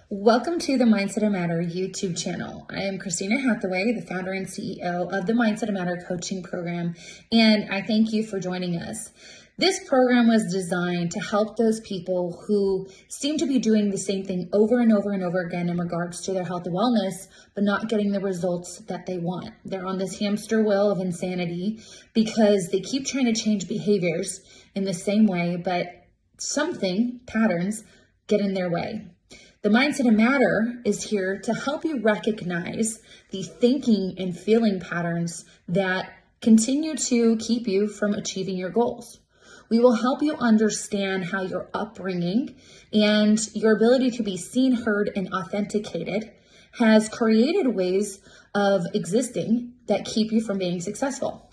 Welcome to the Mindset of Matter YouTube channel. I am Christina Hathaway, the founder and CEO of the Mindset of Matter coaching program, and I thank you for joining us. This program was designed to help those people who seem to be doing the same thing over and over and over again in regards to their health and wellness, but not getting the results that they want. They're on this hamster wheel of insanity because they keep trying to change behaviors in the same way, but patterns, get in their way. The Mindset of Matter is here to help you recognize the thinking and feeling patterns that continue to keep you from achieving your goals. We will help you understand how your upbringing and your ability to be seen, heard, and authenticated has created ways of existing that keep you from being successful.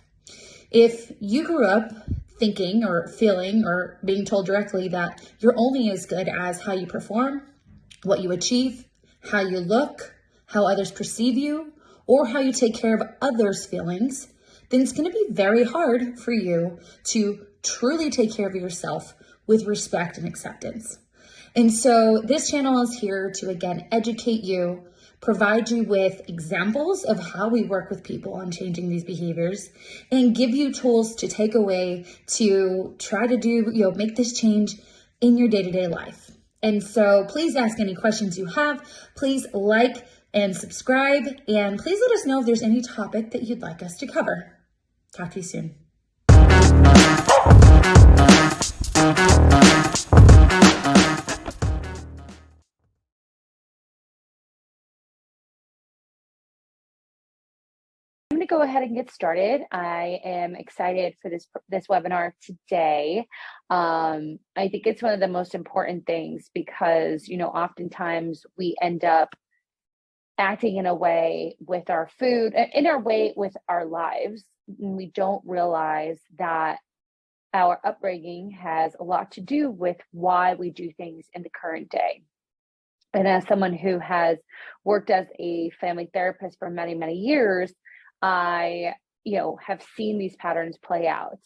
If you grew up thinking or feeling or being told directly that you're only as good as how you perform, what you achieve, how you look, how others perceive you, or how you take care of others' feelings, then it's going to be very hard for you to truly take care of yourself with respect and acceptance. And so this channel is here to, again, educate you, provide you with examples of how we work with people on changing these behaviors, and give you tools to take away to try to do, make this change in your day-to-day life. And so please ask any questions you have. Please like and subscribe, and please let us know if there's any topic that you'd like us to cover. Talk to you soon. I'm going to go ahead and get started. I am excited for this webinar today. I think it's one of the most important things because, oftentimes we end up acting in a way with our food, in our way with our lives, and we don't realize that our upbringing has a lot to do with why we do things in the current day. And as someone who has worked as a family therapist for many, many years, I, have seen these patterns play out.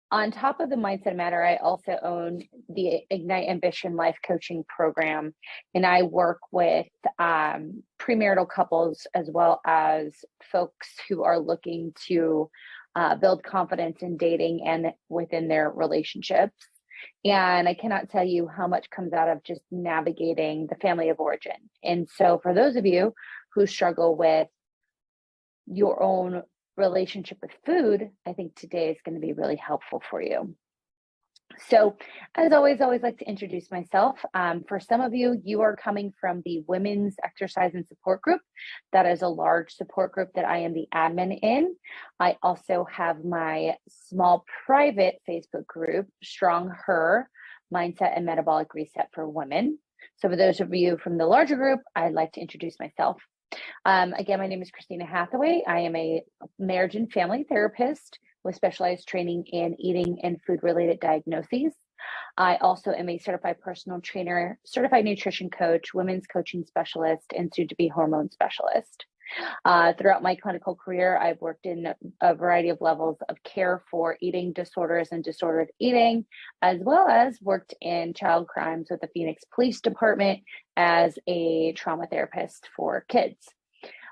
On top of the Mindset Matter, I also own the Ignite Ambition Life Coaching Program, and I work with premarital couples as well as folks who are looking to build confidence in dating and within their relationships. And I cannot tell you how much comes out of just navigating the family of origin. And so for those of you who struggle with your own relationship with food, I think today is going to be really helpful for you. So as always, I always like to introduce myself. For some of you, you are coming from the Women's Exercise and Support Group. That is a large support group that I am the admin in. I also have my small private Facebook group, Strong Her, Mindset and Metabolic Reset for Women. So for those of you from the larger group, I'd like to introduce myself. Again, my name is Christina Hathaway. I am a marriage and family therapist with specialized training in eating and food-related diagnoses. I also am a certified personal trainer, certified nutrition coach, women's coaching specialist, and soon-to-be hormone specialist. Throughout my clinical career, I've worked in a variety of levels of care for eating disorders and disordered eating, as well as worked in child crimes with the Phoenix Police Department as a trauma therapist for kids.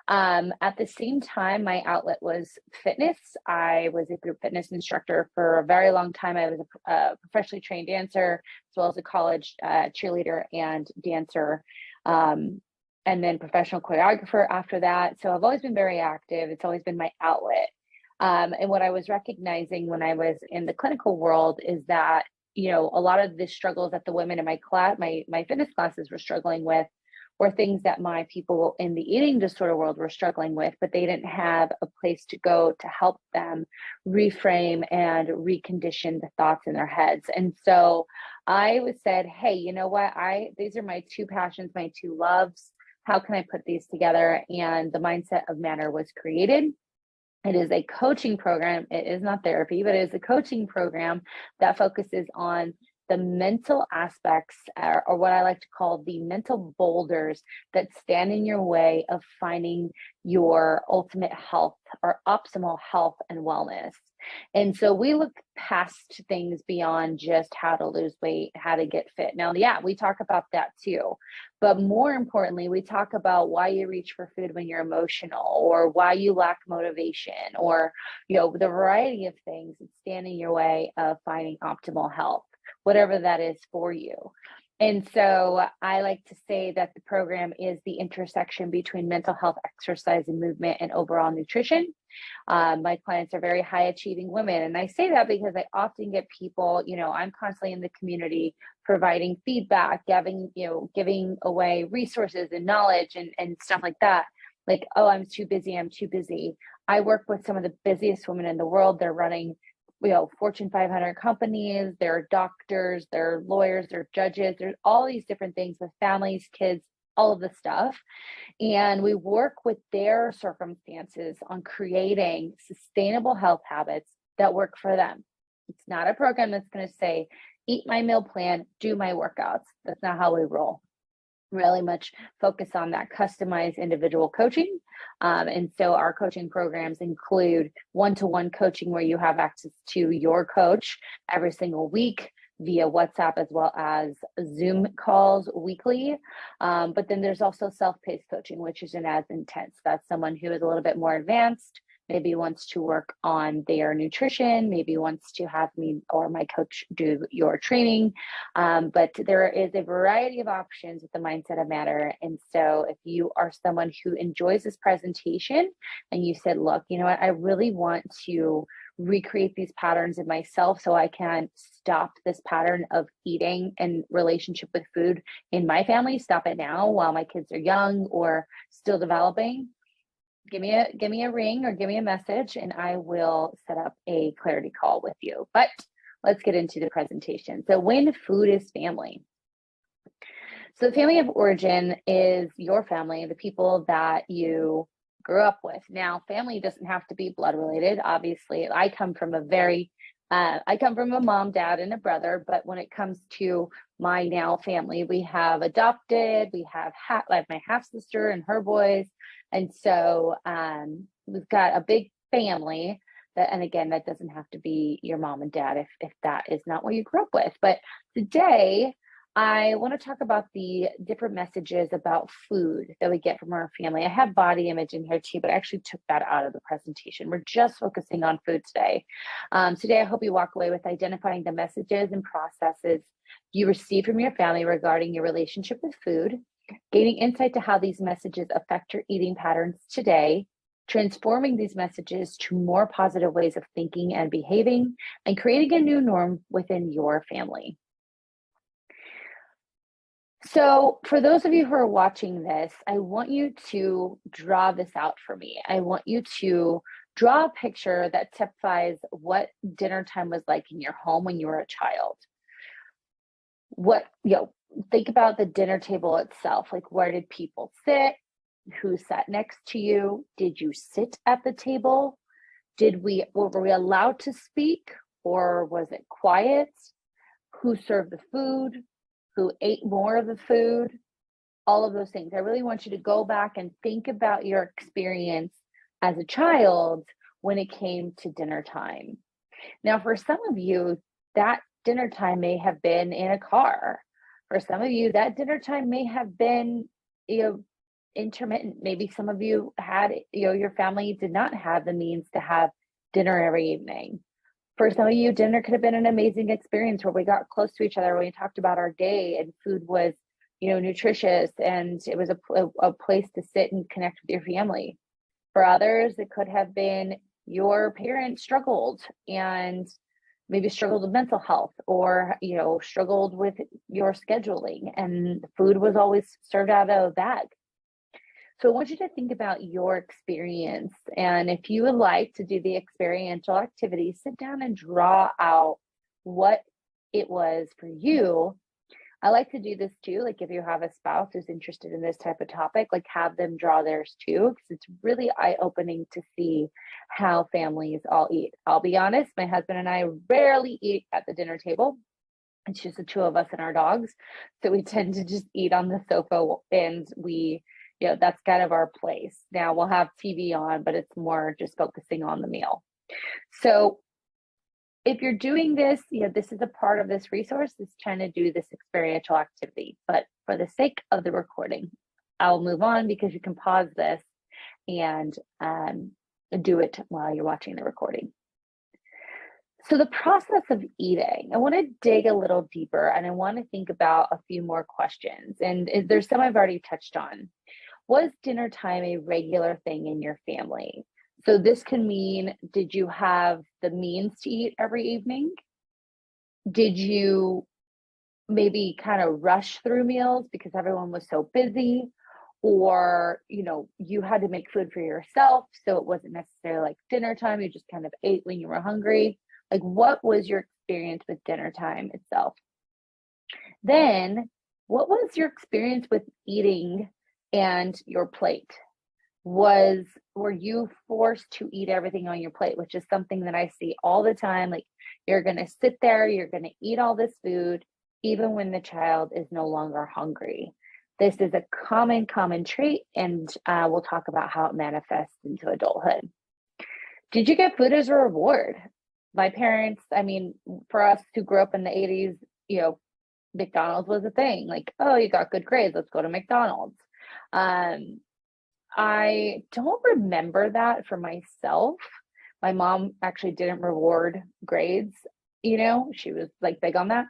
At the same time, my outlet was fitness. I was a group fitness instructor for a very long time. I was a professionally trained dancer, as well as a college cheerleader and dancer. And then professional choreographer after that. So I've always been very active. It's always been my outlet. And what I was recognizing when I was in the clinical world is that, a lot of the struggles that the women in my class, my fitness classes were struggling with were things that my people in the eating disorder world were struggling with, but they didn't have a place to go to help them reframe and recondition the thoughts in their heads. And so I said, hey, you know what? These are my two passions, my two loves. How can I put these together? And the Mindset of Matter was created. It is a coaching program. It is not therapy, but it is a coaching program that focuses on the mental aspects, or what I like to call the mental boulders that stand in your way of finding your ultimate health or optimal health and wellness. And so we look past things beyond just how to lose weight, how to get fit. Now, yeah, we talk about that too. But more importantly, we talk about why you reach for food when you're emotional, or why you lack motivation, or, the variety of things that stand in your way of finding optimal health, whatever that is for you. And so I like to say that the program is the intersection between mental health, exercise, and movement, and overall nutrition. My clients are very high achieving women. And I say that because I often get people, I'm constantly in the community providing feedback, giving away resources and knowledge and stuff like that. Like, oh, I'm too busy. I'm too busy. I work with some of the busiest women in the world. They're running, Fortune 500 companies, they're doctors, they're lawyers, they're judges, there's all these different things with families, kids, all of the stuff. And we work with their circumstances on creating sustainable health habits that work for them. It's not a program that's going to say, eat my meal plan, do my workouts. That's not how we roll. Really much focus on that customized individual coaching. And so our coaching programs include one-to-one coaching where you have access to your coach every single week via WhatsApp, as well as Zoom calls weekly. But then there's also self-paced coaching, which isn't as intense. That's someone who is a little bit more advanced, maybe wants to work on their nutrition, maybe wants to have me or my coach do your training. But there is a variety of options with the Mindset of Matter. And so if you are someone who enjoys this presentation and you said, look, you know what, I really want to recreate these patterns in myself so I can stop this pattern of eating and relationship with food in my family, stop it now while my kids are young or still developing, give me a ring or give me a message and I will set up a clarity call with you. But let's get into the presentation. So when food is family. So the family of origin is your family, the people that you grew up with. Now, family doesn't have to be blood related. Obviously, I come from a mom, dad, and a brother. But when it comes to my now family, we have adopted, we have like my half sister and her boys. And so we've got a big family and again, that doesn't have to be your mom and dad if that is not what you grew up with. But today, I want to talk about the different messages about food that we get from our family. I have body image in here too, but I actually took that out of the presentation. We're just focusing on food today. Today, I hope you walk away with identifying the messages and processes you receive from your family regarding your relationship with food, gaining insight to how these messages affect your eating patterns today, transforming these messages to more positive ways of thinking and behaving, and creating a new norm within your family. So for those of you who are watching this, I want you to draw this out for me. I want you to draw a picture that typifies what dinner time was like in your home when you were a child. Think about the dinner table itself. Like, where did people sit? Who sat next to you? Did you sit at the table? Were we allowed to speak, or was it quiet? Who served the food? Who ate more of the food? All of those things. I really want you to go back and think about your experience as a child when it came to dinner time. Now, for some of you, that dinner time may have been in a car. For some of you, that dinner time may have been, intermittent. Maybe some of you had, your family did not have the means to have dinner every evening. For some of you, dinner could have been an amazing experience where we got close to each other, when we talked about our day and food was, nutritious, and it was a place to sit and connect with your family. For others, it could have been your parents struggled and maybe struggled with mental health, or, struggled with your scheduling, and food was always served out of a bag. So I want you to think about your experience. And if you would like to do the experiential activity, sit down and draw out what it was for you. I like to do this too. Like, if you have a spouse who's interested in this type of topic, like, have them draw theirs too, because it's really eye-opening to see how families all eat. I'll be honest, my husband and I rarely eat at the dinner table. It's just the two of us and our dogs. So we tend to just eat on the sofa, and that's kind of our place. Now we'll have TV on, but it's more just focusing on the meal. So if you're doing this, this is a part of this resource is trying to do this experiential activity. But for the sake of the recording, I'll move on because you can pause this and do it while you're watching the recording. So the process of eating, I want to dig a little deeper and I want to think about a few more questions. And there's some I've already touched on. Was dinner time a regular thing in your family? So this can mean, did you have the means to eat every evening? Did you maybe kind of rush through meals because everyone was so busy? Or, you had to make food for yourself, so it wasn't necessarily like dinner time, you just kind of ate when you were hungry. Like, what was your experience with dinner time itself? Then, what was your experience with eating and your plate? Were you forced to eat everything on your plate, which is something that I see all the time? Like, you're going to sit there, you're going to eat all this food, even when the child is no longer hungry. This is a common trait, and we'll talk about how it manifests into adulthood. Did you get food as a reward? My parents, for us who grew up in the 80s, McDonald's was a thing. Like, oh, you got good grades, let's go to McDonald's. I don't remember that for myself. My mom actually didn't reward grades, she was like big on that.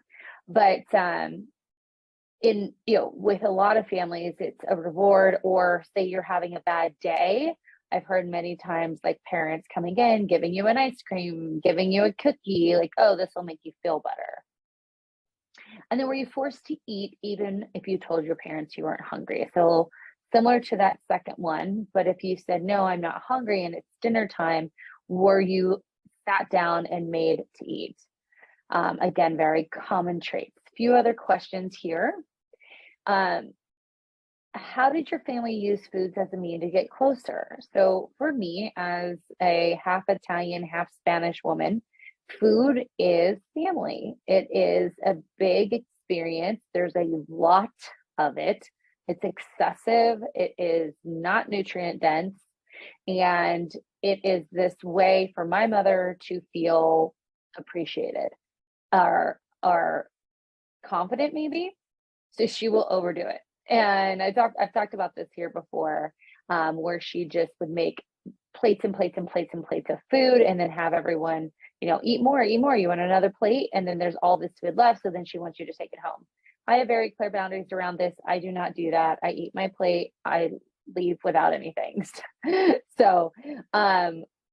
But with a lot of families, it's a reward, or say you're having a bad day. I've heard many times like parents coming in, giving you an ice cream, giving you a cookie, like, oh, this will make you feel better. And then were you forced to eat even if you told your parents you weren't hungry? So similar to that second one, but if you said, no, I'm not hungry and it's dinner time, were you sat down and made to eat? Again, very common traits. A few other questions here. How did your family use foods as a mean to get closer? So for me, as a half Italian, half Spanish woman, food is family. It is a big experience. There's a lot of it. It's excessive. It is not nutrient dense. And it is this way for my mother to feel appreciated or confident, maybe. So she will overdo it. And I've talked about this here before, where she just would make plates and plates and plates and plates of food and then have everyone, eat more, eat more. You want another plate? And then there's all this food left. So then she wants you to take it home. I have very clear boundaries around this. I do not do that. I eat my plate. I leave without anything. So,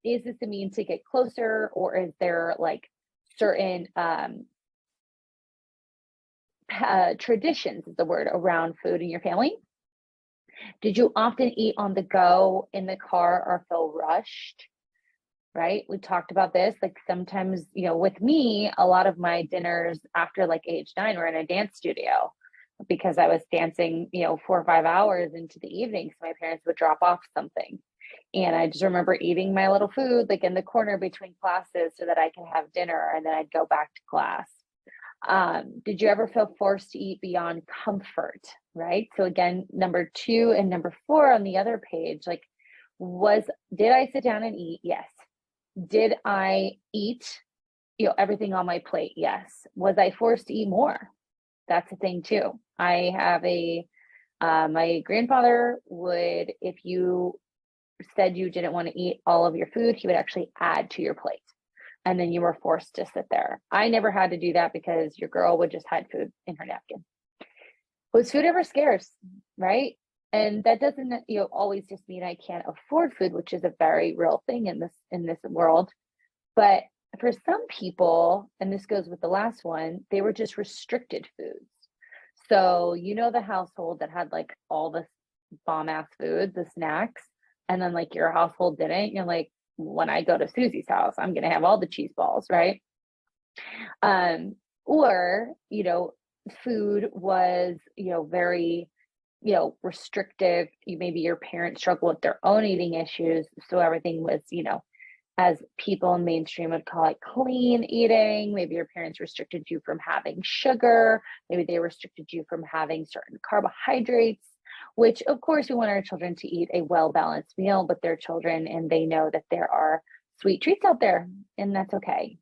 is this a means to get closer, or is there like certain traditions is the word around food in your family? Did you often eat on the go, in the car, or feel rushed? Right? We talked about this. Like sometimes, with me, a lot of my dinners after like age 9 were in a dance studio because I was dancing, 4 or 5 hours into the evening. So my parents would drop off something. And I just remember eating my little food like in the corner between classes so that I could have dinner and then I'd go back to class. Did you ever feel forced to eat beyond comfort? Right? So again, number 2 and number 4 on the other page, like did I sit down and eat? Yes. Did I eat, everything on my plate? Yes. Was I forced to eat more? That's a thing too. I have my grandfather would, if you said you didn't want to eat all of your food, he would actually add to your plate. And then you were forced to sit there. I never had to do that because your girl would just hide food in her napkin. Was food ever scarce? Right? And that doesn't, always just mean I can't afford food, which is a very real thing in this world. But for some people, and this goes with the last one, they were just restricted foods. So, the household that had like all the bomb ass foods, the snacks, and then like your household didn't, you're like, when I go to Susie's house, I'm going to have all the cheese balls, right? Or, food was, very, restrictive. Maybe your parents struggle with their own eating issues. So everything was, as people in mainstream would call it clean eating. Maybe your parents restricted you from having sugar. Maybe they restricted you from having certain carbohydrates, which of course we want our children to eat a well-balanced meal, but they're children and they know that there are sweet treats out there, and that's okay.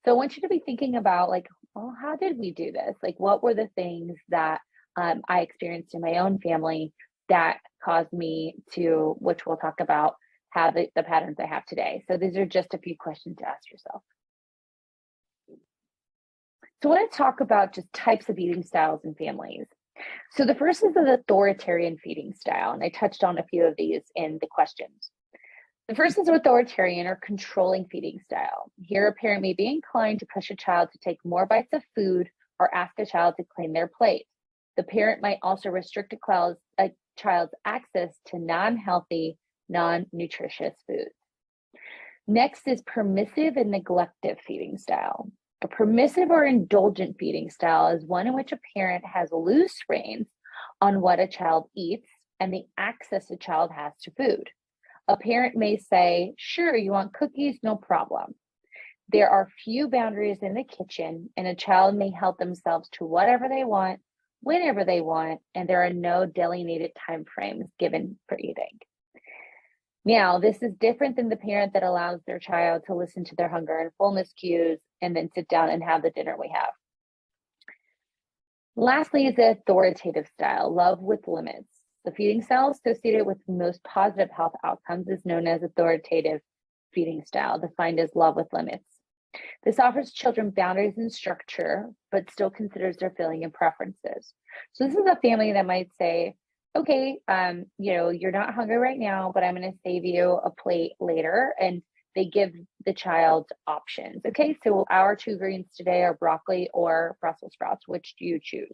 So I want you to be thinking about like, well, how did we do this? Like, what were the things that I experienced in my own family that caused me to, which we'll talk about, have the patterns I have today. So these are just a few questions to ask yourself. So I want to talk about just types of eating styles in families. So the first is the authoritarian feeding style, and I touched on a few of these in the questions. The first is authoritarian or controlling feeding style. Here, a parent may be inclined to push a child to take more bites of food or ask a child to clean their plate. The parent might also restrict a child's access to non-healthy, non-nutritious foods. Next is permissive and neglective feeding style. A permissive or indulgent feeding style is one in which a parent has loose reins on what a child eats and the access a child has to food. A parent may say, sure, you want cookies? No problem. There are few boundaries in the kitchen, and a child may help themselves to whatever they want, whenever they want, and there are no delineated time frames given for eating. Now, this is different than the parent that allows their child to listen to their hunger and fullness cues and then sit down and have the dinner we have. Lastly is the authoritative style, love with limits. The feeding style associated with most positive health outcomes is known as authoritative feeding style, defined as love with limits. This offers children boundaries and structure, but still considers their feeling and preferences. So this is a family that might say, okay, you're not hungry right now, but I'm going to save you a plate later. And they give the child options. Okay, so our two greens today are broccoli or Brussels sprouts. Which do you choose?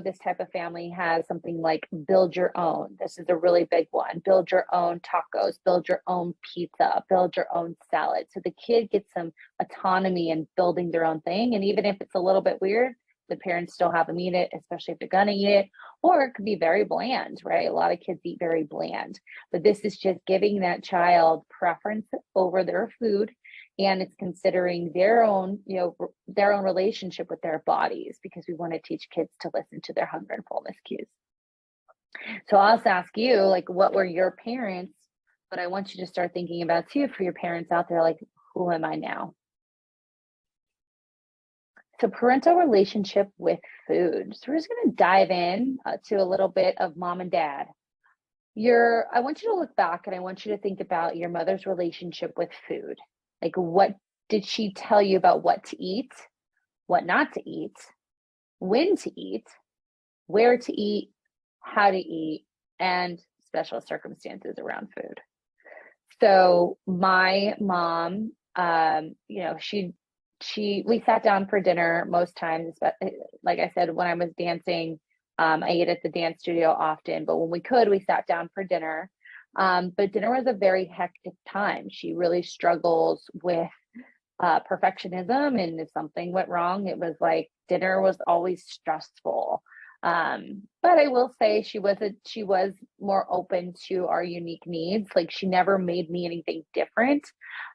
This type of family has something like build your own. This is a really big one. Build your own tacos, build your own pizza, build your own salad. So the kid gets some autonomy in building their own thing. And even if it's a little bit weird, the parents still have them eat it, especially if they're going to eat it. Or it could be very bland, right? A lot of kids eat very bland. But this is just giving that child preference over their food, and it's considering their own relationship with their bodies, because we want to teach kids to listen to their hunger and fullness cues. So I'll also ask you, like, what were your parents? But I want you to start thinking about too, for your parents out there, like, who am I now? So parental relationship with food. So we're just going to dive in to a little bit of mom and dad. I want you to look back and I want you to think about your mother's relationship with food. Like, what did she tell you about what to eat, what not to eat, when to eat, where to eat, how to eat, and special circumstances around food? So my mom, we sat down for dinner most times, but like I said, when I was dancing, I ate at the dance studio often, but when we could, we sat down for dinner. But dinner was a very hectic time. She really struggles with perfectionism, and if something went wrong, it was like dinner was always stressful. But I will say she was more open to our unique needs. Like, she never made me anything different.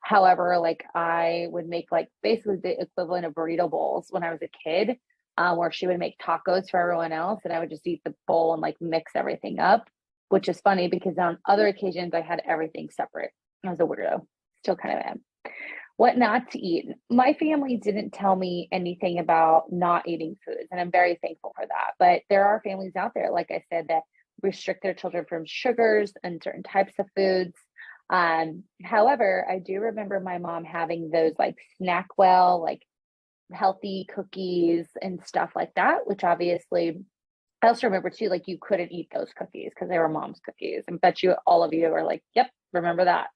However, like, I would make like basically the equivalent of burrito bowls when I was a kid, where she would make tacos for everyone else, and I would just eat the bowl and like mix everything up, which is funny because on other occasions I had everything separate. I was a weirdo, still kind of am. What not to eat. My family didn't tell me anything about not eating foods, and I'm very thankful for that. But there are families out there, like I said, that restrict their children from sugars and certain types of foods. However, I do remember my mom having those like SnackWell, like healthy cookies and stuff like that, which obviously I also remember too, like, you couldn't eat those cookies because they were mom's cookies. And bet you all of you are like, yep, remember that.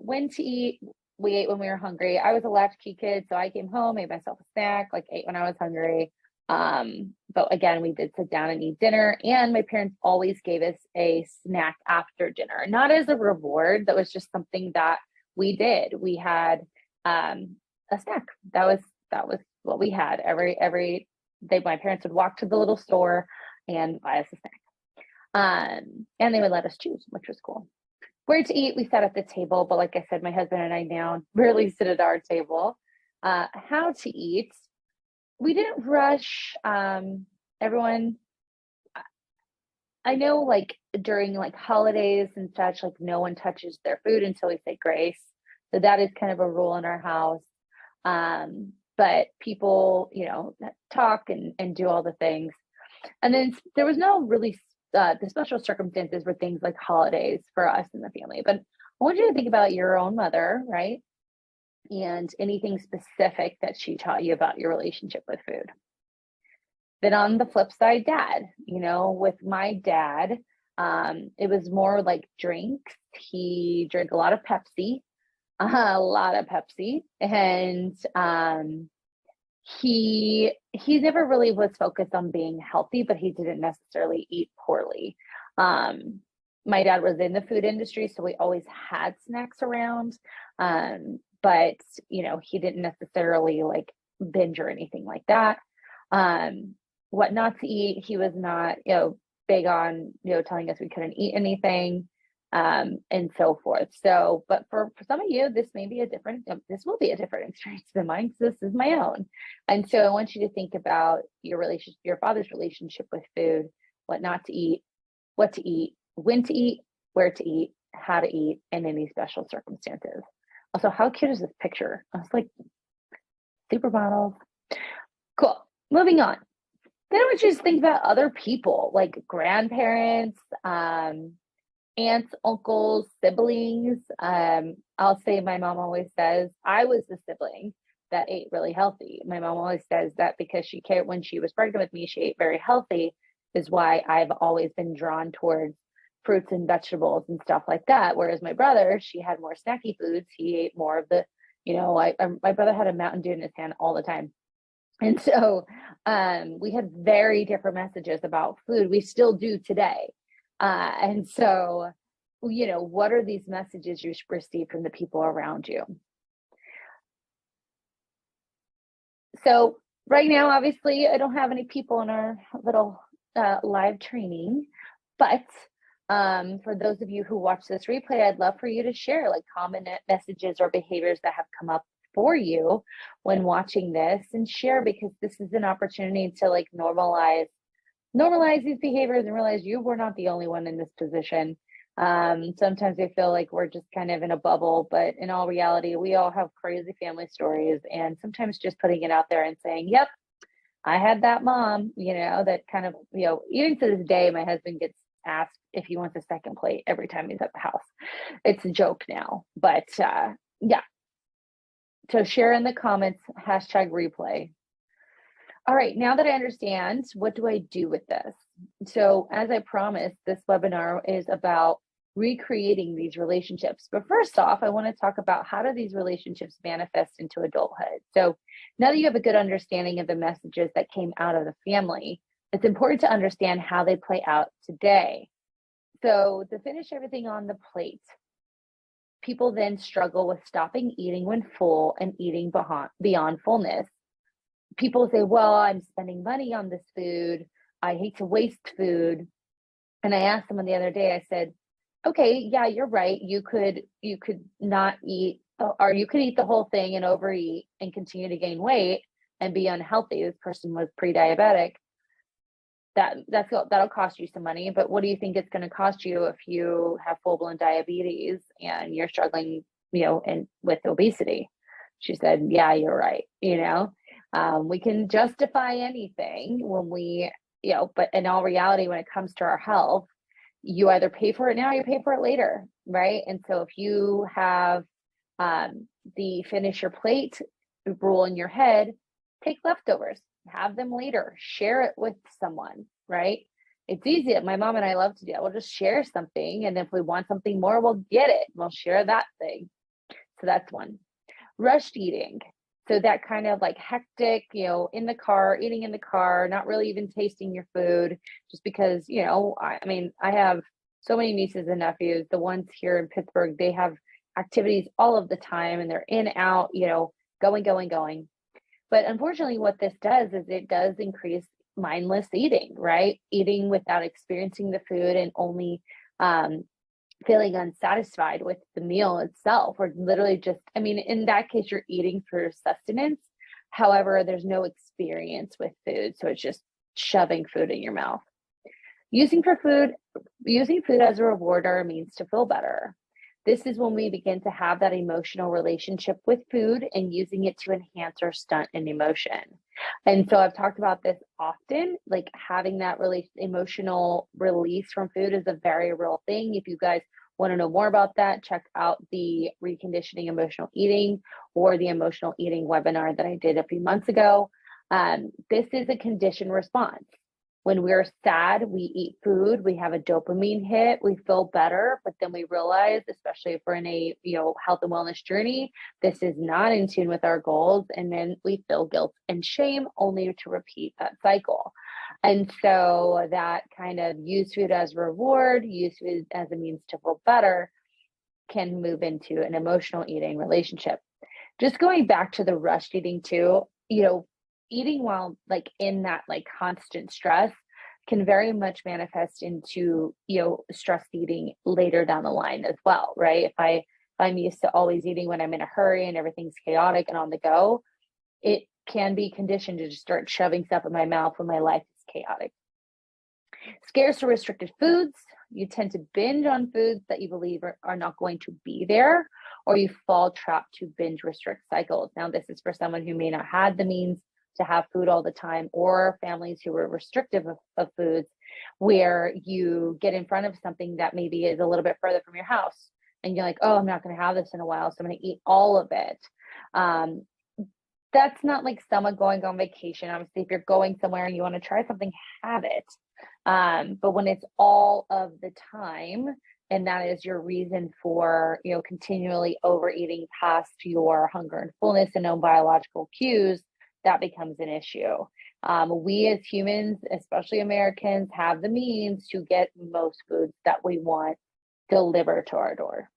When to eat, we ate when we were hungry. I was a latchkey kid, so I came home, made myself a snack, like ate when I was hungry. But again, we did sit down and eat dinner, and my parents always gave us a snack after dinner, not as a reward. That was just something that we did. We had a snack. That was what we had every day. My parents would walk to the little store and buy us a snack. And they would let us choose, which was cool. Where to eat, we sat at the table, but like I said, my husband and I now rarely sit at our table. How to eat, we didn't rush. Everyone, I know, like during like holidays and such, like no one touches their food until we say grace. So that is kind of a rule in our house. But people, talk and do all the things. And then there was no really the special circumstances were things like holidays for us in the family. But I want you to think about your own mother, right? And anything specific that she taught you about your relationship with food. Then on the flip side, dad, with my dad, it was more like drinks. He drank a lot of Pepsi, a lot of Pepsi. And he never really was focused on being healthy, but he didn't necessarily eat poorly. My dad was in the food industry, so we always had snacks around. But he didn't necessarily like binge or anything like that. What not to eat, he was not, big on, telling us we couldn't eat anything, and so forth. So, but for some of you, this may be this will be a different experience than mine, because this is my own. And so I want you to think about your father's relationship with food, what not to eat, what to eat, when to eat, where to eat, how to eat, and any special circumstances. Also, how cute is this picture? I was like, supermodels. Cool. Moving on. Then I want you to think about other people, like grandparents, aunts, uncles, siblings. I'll say my mom always says I was the sibling that ate really healthy. My mom always says that because she cared when she was pregnant with me, she ate very healthy, is why I've always been drawn towards fruits and vegetables and stuff like that. Whereas my brother, she had more snacky foods. He ate more of the, my brother had a Mountain Dew in his hand all the time. And so we had very different messages about food. We still do today. And so, what are these messages you receive from the people around you? So right now, obviously, I don't have any people in our little live training, but for those of you who watch this replay, I'd love for you to share like common messages or behaviors that have come up for you when watching this, and share, because this is an opportunity to like normalize these behaviors and realize you were not the only one in this position. Sometimes I feel like we're just kind of in a bubble, but in all reality, we all have crazy family stories. And sometimes just putting it out there and saying, yep, I had that mom, that kind of, even to this day, my husband gets asked if he wants a second plate every time he's at the house. It's a joke now, but yeah. So share in the comments, #replay. All right, now that I understand, what do I do with this? So as I promised, this webinar is about recreating these relationships. But first off, I want to talk about how do these relationships manifest into adulthood. So now that you have a good understanding of the messages that came out of the family, it's important to understand how they play out today. So to finish everything on the plate, people then struggle with stopping eating when full and eating beyond fullness. People say, well, I'm spending money on this food. I hate to waste food. And I asked someone the other day, I said, okay, yeah, you're right. You could not eat, or you could eat the whole thing and overeat and continue to gain weight and be unhealthy. This person was pre-diabetic. That'll cost you some money, but what do you think it's going to cost you if you have full-blown diabetes and you're struggling, and with obesity? She said, yeah, you're right. We can justify anything when we, but in all reality, when it comes to our health, you either pay for it now or you pay for it later, right? And so if you have the finish your plate rule in your head, take leftovers, have them later, share it with someone, right? It's easy. My mom and I love to do that. We'll just share something. And if we want something more, we'll get it. We'll share that thing. So that's one. Rushed eating. So that kind of like hectic, in the car, eating in the car, not really even tasting your food, just because, I have so many nieces and nephews. The ones here in Pittsburgh, they have activities all of the time and they're in, out, going. But unfortunately, what this does is it does increase mindless eating, right? Eating without experiencing the food and only feeling unsatisfied with the meal itself, or literally just, I mean, in that case, you're eating for sustenance. However, there's no experience with food. So it's just shoving food in your mouth. Using for food, using food as a reward or a means to feel better. This is when we begin to have that emotional relationship with food and using it to enhance or stunt an emotion. And so I've talked about this often, like having that really emotional release from food is a very real thing. If you guys want to know more about that, check out the reconditioning emotional eating or the emotional eating webinar that I did a few months ago. This is a conditioned response. When we're sad, we eat food, we have a dopamine hit, we feel better, but then we realize, especially if we're in a health and wellness journey, this is not in tune with our goals, and then we feel guilt and shame only to repeat that cycle. And so that kind of use food as a reward, use food as a means to feel better can move into an emotional eating relationship. Just going back to the rushed eating too, eating while like in that like constant stress can very much manifest into stress eating later down the line as well, right? If I'm used to always eating when I'm in a hurry and everything's chaotic and on the go, it can be conditioned to just start shoving stuff in my mouth when my life is chaotic. Scarce or restricted foods, you tend to binge on foods that you believe are not going to be there, or you fall trapped to binge restrict cycles. Now, this is for someone who may not have the means to have food all the time, or families who are restrictive of foods, where you get in front of something that maybe is a little bit further from your house and you're like, oh, I'm not going to have this in a while, so I'm going to eat all of it. That's not like someone going on vacation. Obviously, if you're going somewhere and you want to try something, have it. But when it's all of the time, and that is your reason for continually overeating past your hunger and fullness and known biological cues, that becomes an issue. We as humans, especially Americans, have the means to get most foods that we want delivered to our door.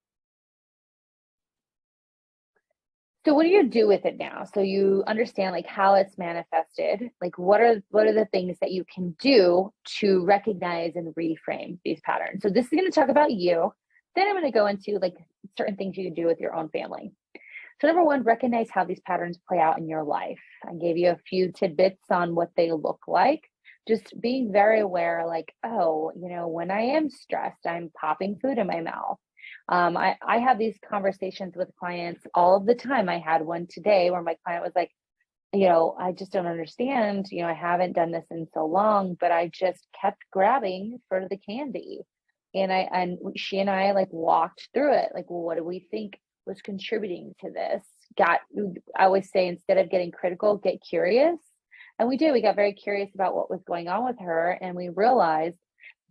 So what do you do with it now? So you understand like how it's manifested, like what are the things that you can do to recognize and reframe these patterns? So this is going to talk about you. Then I'm going to go into like certain things you can do with your own family. So number one, recognize how these patterns play out in your life. I gave you a few tidbits on what they look like. Just being very aware, like, oh, when I am stressed, I'm popping food in my mouth. I have these conversations with clients all of the time. I had one today where my client was like, I just don't understand. I haven't done this in so long, but I just kept grabbing for the candy. And she and I like walked through it. Like, well, what do we think was contributing to this? I always say, instead of getting critical, get curious. And we got very curious about what was going on with her. And we realized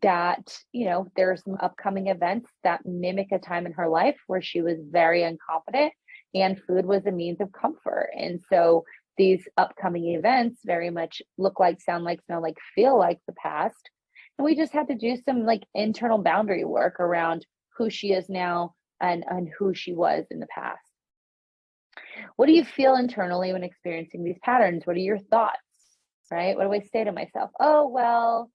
that, there are some upcoming events that mimic a time in her life where she was very unconfident and food was a means of comfort. And so these upcoming events very much look like, sound like, smell like, feel like the past. And we just had to do some like internal boundary work around who she is now and who she was in the past. What do you feel internally when experiencing these patterns? What are your thoughts, right? What do I say to myself? Oh, well,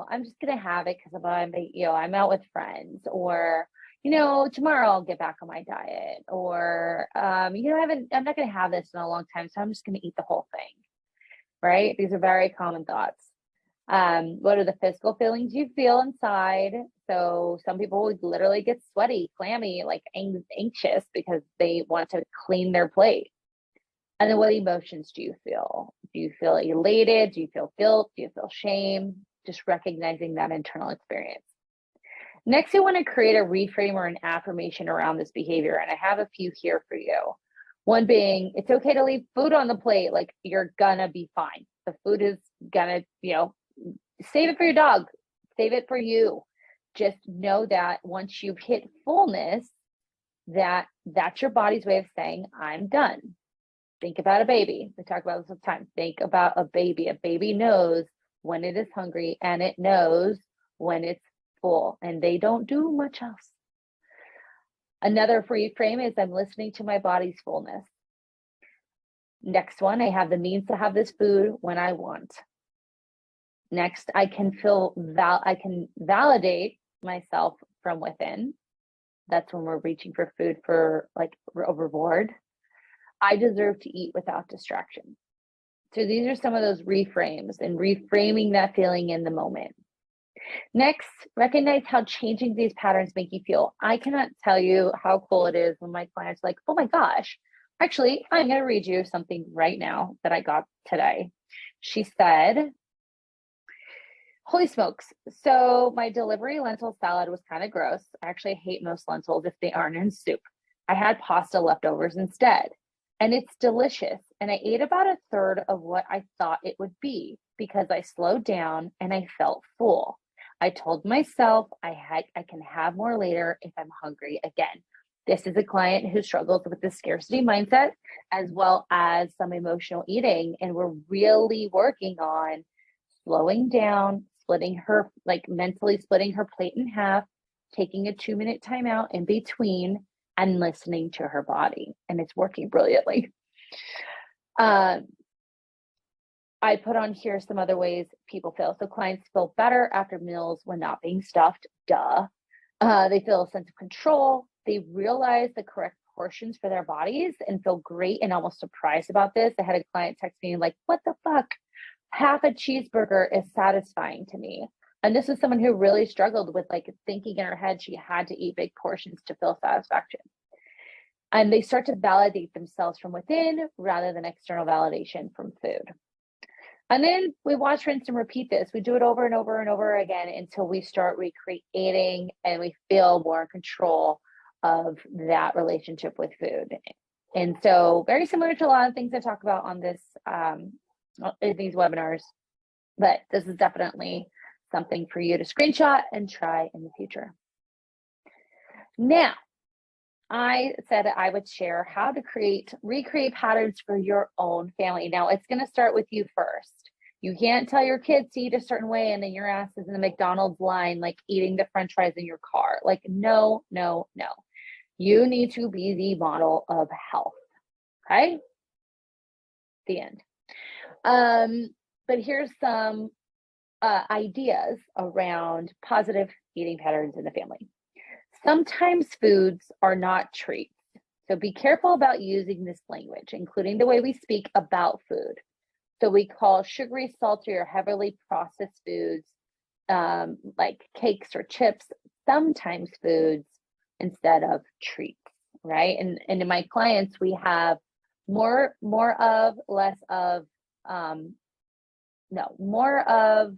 I'm just going to have it because I'm out with friends, or, tomorrow I'll get back on my diet, or, I'm not going to have this in a long time, so I'm just going to eat the whole thing, right? These are very common thoughts. What are the physical feelings you feel inside? So some people would literally get sweaty, clammy, like anxious because they want to clean their plate. And then what emotions do you feel? Do you feel elated? Do you feel guilt? Do you feel shame? Just recognizing that internal experience. Next, you want to create a reframe or an affirmation around this behavior. And I have a few here for you. One being, it's okay to leave food on the plate. Like, you're gonna be fine. The food is gonna, save it for your dog, save it for you. Just know that once you've hit fullness, that's your body's way of saying, I'm done. Think about a baby. We talk about this all the time. Think about a baby. A baby knows when it is hungry and it knows when it's full, and they don't do much else. Another reframe is, I'm listening to my body's fullness. Next one, I have the means to have this food when I want. Next, I can validate myself from within. That's when we're reaching for food for like a reward. I deserve to eat without distraction. So these are some of those reframes and reframing that feeling in the moment. Next, recognize how changing these patterns make you feel. I cannot tell you how cool it is when my clients are like, oh my gosh, actually, I'm going to read you something right now that I got today. She said, holy smokes. So my delivery lentil salad was kind of gross. I actually hate most lentils if they aren't in soup. I had pasta leftovers instead, and it's delicious. And I ate about a third of what I thought it would be because I slowed down and I felt full. I told myself I can have more later if I'm hungry again. This is a client who struggles with the scarcity mindset as well as some emotional eating. And we're really working on slowing down, splitting her, like mentally splitting her plate in half, taking a 2-minute timeout in between, and listening to her body. And it's working brilliantly. I put on here some other ways people feel. So clients feel better after meals when not being stuffed. Duh. They feel a sense of control. They realize the correct portions for their bodies and feel great and almost surprised about this. I had a client text me like, what the fuck? Half a cheeseburger is satisfying to me. And this is someone who really struggled with like thinking in her head she had to eat big portions to feel satisfaction. And they start to validate themselves from within rather than external validation from food. And then we watch, rinse, and repeat this. We do it over and over and over again until we start recreating and we feel more in control of that relationship with food. And so very similar to a lot of things I talk about on this in these webinars, but this is definitely something for you to screenshot and try in the future. Now, I said I would share how to recreate patterns for your own family. Now, it's going to start with you first. You can't tell your kids to eat a certain way and then your ass is in the McDonald's line, like eating the French fries in your car. Like, no, no, no. You need to be the model of health. Okay? The end. But here's some ideas around positive eating patterns in the family. Sometimes foods are not treats. So be careful about using this language, including the way we speak about food. So we call sugary, salty, or heavily processed foods like cakes or chips, sometimes foods instead of treats, right? And in my clients, we have more of, less of, more of,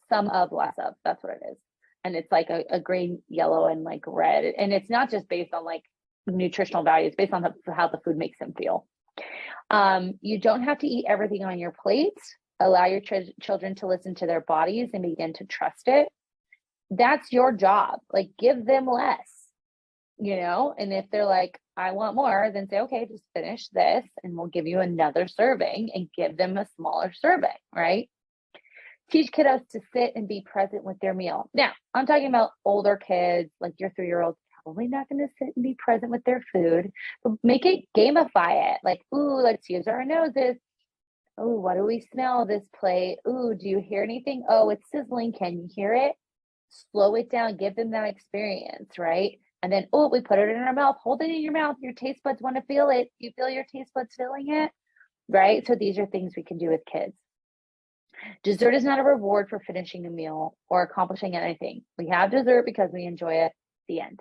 some of, less of. That's what it is. And it's like a green, yellow, and like red. And it's not just based on like nutritional values, based on how the food makes them feel. You don't have to eat everything on your plate. Allow your children to listen to their bodies and begin to trust it. That's your job. Like, give them less, and if they're like, I want more, then say, okay, just finish this and we'll give you another serving, and give them a smaller serving, right? Teach kiddos to sit and be present with their meal. Now, I'm talking about older kids, like your 3-year-old, probably not going to sit and be present with their food, but make it, gamify it. Like, ooh, let's use our noses. Oh, what do we smell this plate? Ooh, do you hear anything? Oh, it's sizzling. Can you hear it? Slow it down, give them that experience, right? And then, oh, we put it in our mouth, hold it in your mouth. Your taste buds want to feel it. You feel your taste buds feeling it, right? So these are things we can do with kids. Dessert is not a reward for finishing a meal or accomplishing anything. We have dessert because we enjoy it. The end.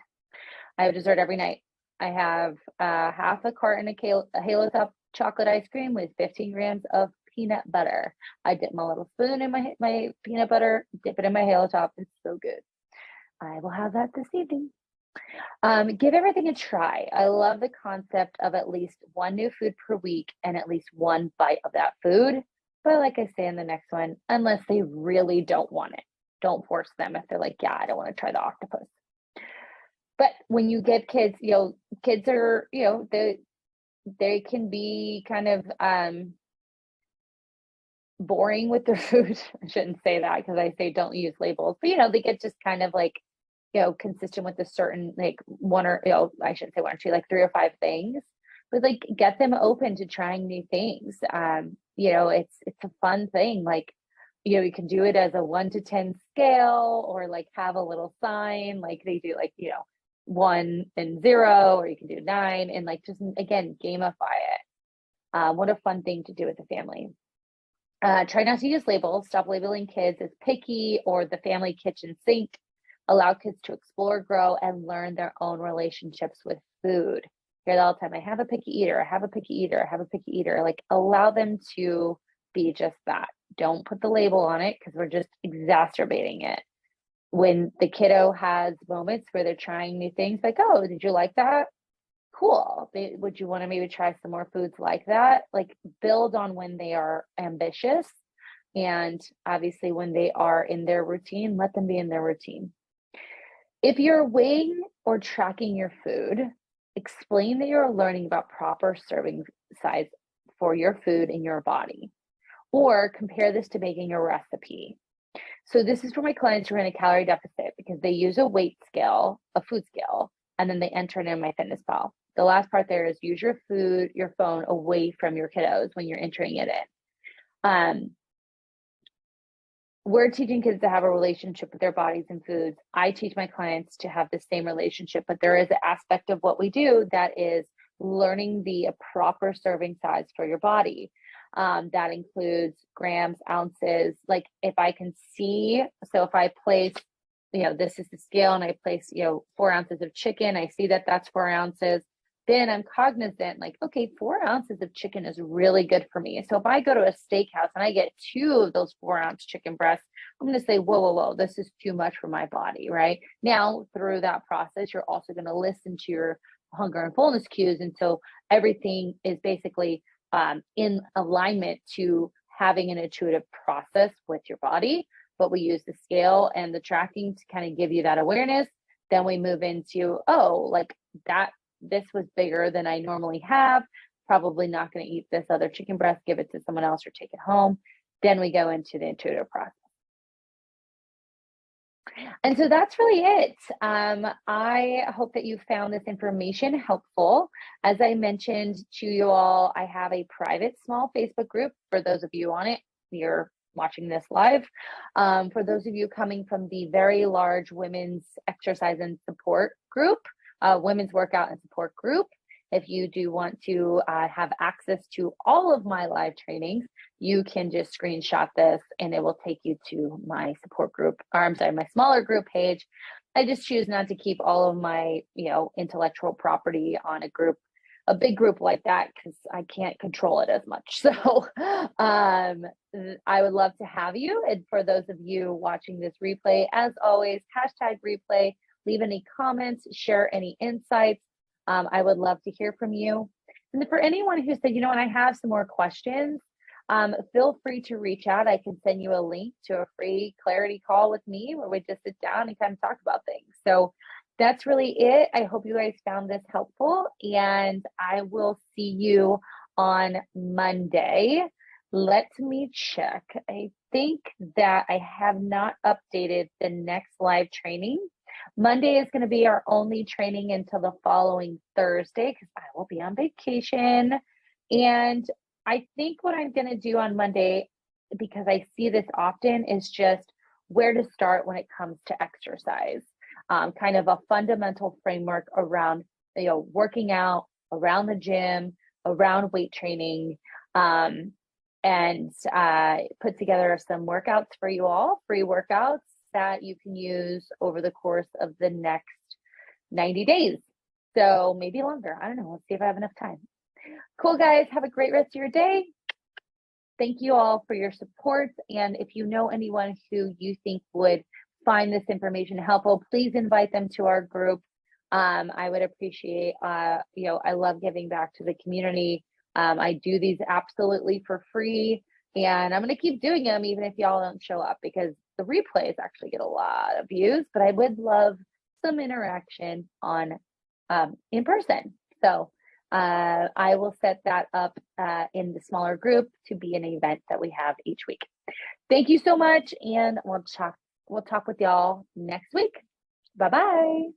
I have dessert every night. I have half a carton of Halo Top chocolate ice cream with 15 grams of peanut butter. I dip my little spoon in my peanut butter, dip it in my Halo Top. It's so good. I will have that this evening. Give everything a try. I love the concept of at least one new food per week and at least one bite of that food. But like I say in the next one, unless they really don't want it, don't force them if they're like, yeah, I don't want to try the octopus. But when you give kids, kids are, they can be kind of boring with their food. I shouldn't say that because I say don't use labels, but they get just kind of like, consistent with a certain like one or, I shouldn't say one or two, like 3 or 5 things, but like get them open to trying new things. It's a fun thing. Like, you can do it as a 1 to 10 scale, or like have a little sign like they do, like, 1 and 0, or you can do 9, and like just again gamify it. What a fun thing to do with the family. Try not to use labels. Stop labeling kids as picky or the family kitchen sink. Allow kids to explore, grow, and learn their own relationships with food. Hear that all the time. I have a picky eater. I have a picky eater. I have a picky eater. Like, allow them to be just that. Don't put the label on it, because we're just exacerbating it. When the kiddo has moments where they're trying new things, like, oh, did you like that? Cool. Would you want to maybe try some more foods like that? Like, build on when they are ambitious. And obviously, when they are in their routine, let them be in their routine. If you're weighing or tracking your food, explain that you're learning about proper serving size for your food in your body, or compare this to making a recipe. So this is for my clients who are in a calorie deficit, because they use a weight scale, a food scale, and then they enter it in MyFitnessPal. The last part there is use your phone away from your kiddos when you're entering it in. We're teaching kids to have a relationship with their bodies and foods. I teach my clients to have the same relationship, but there is an aspect of what we do that is learning the proper serving size for your body. That includes grams, ounces. Like, if I can see, so if I place, this is the scale, and I place, 4 ounces of chicken, I see that that's 4 ounces. Then I'm cognizant, like, okay, 4 ounces of chicken is really good for me. So if I go to a steakhouse and I get 2 of those 4-ounce chicken breasts, I'm going to say, whoa, this is too much for my body, right? Now, through that process, you're also going to listen to your hunger and fullness cues. And so everything is basically in alignment to having an intuitive process with your body. But we use the scale and the tracking to kind of give you that awareness. Then we move into, like that, this was bigger than I normally have. Probably not going to eat this other chicken breast, give it to someone else or take it home. Then we go into the intuitive process. And so that's really it. I hope that you found this information helpful. As I mentioned to you all, I have a private small Facebook group. For those of you on it, you're watching this live. For those of you coming from the very large women's exercise and support group, women's workout and support group, if you do want to have access to all of my live trainings, you can just screenshot this and it will take you to my support group, or I'm sorry, my smaller group page. I just choose not to keep all of my, intellectual property on a big group like that, because I can't control it as much. So I would love to have you. And for those of you watching this replay, as always, #replay, leave any comments, share any insights. I would love to hear from you. And for anyone who said, I have some more questions, feel free to reach out. I can send you a link to a free clarity call with me where we just sit down and kind of talk about things. So that's really it. I hope you guys found this helpful, and I will see you on Monday. Let me check. I think that I have not updated the next live training. Monday is going to be our only training until the following Thursday, because I will be on vacation. And I think what I'm going to do on Monday, because I see this often, is just where to start when it comes to exercise. Kind of a fundamental framework around, working out, around the gym, around weight training, and put together some workouts for you all, free workouts that you can use over the course of the next 90 days. So maybe longer. I don't know. Let's see if I have enough time. Cool, guys. Have a great rest of your day. Thank you all for your support. And if you know anyone who you think would find this information helpful, please invite them to our group. I would appreciate, I love giving back to the community. I do these absolutely for free, and I'm going to keep doing them even if y'all don't show up, because the replays actually get a lot of views, but I would love some interaction on in person. So I will set that up in the smaller group to be an event that we have each week. Thank you so much, and we'll talk with y'all next week. Bye-bye.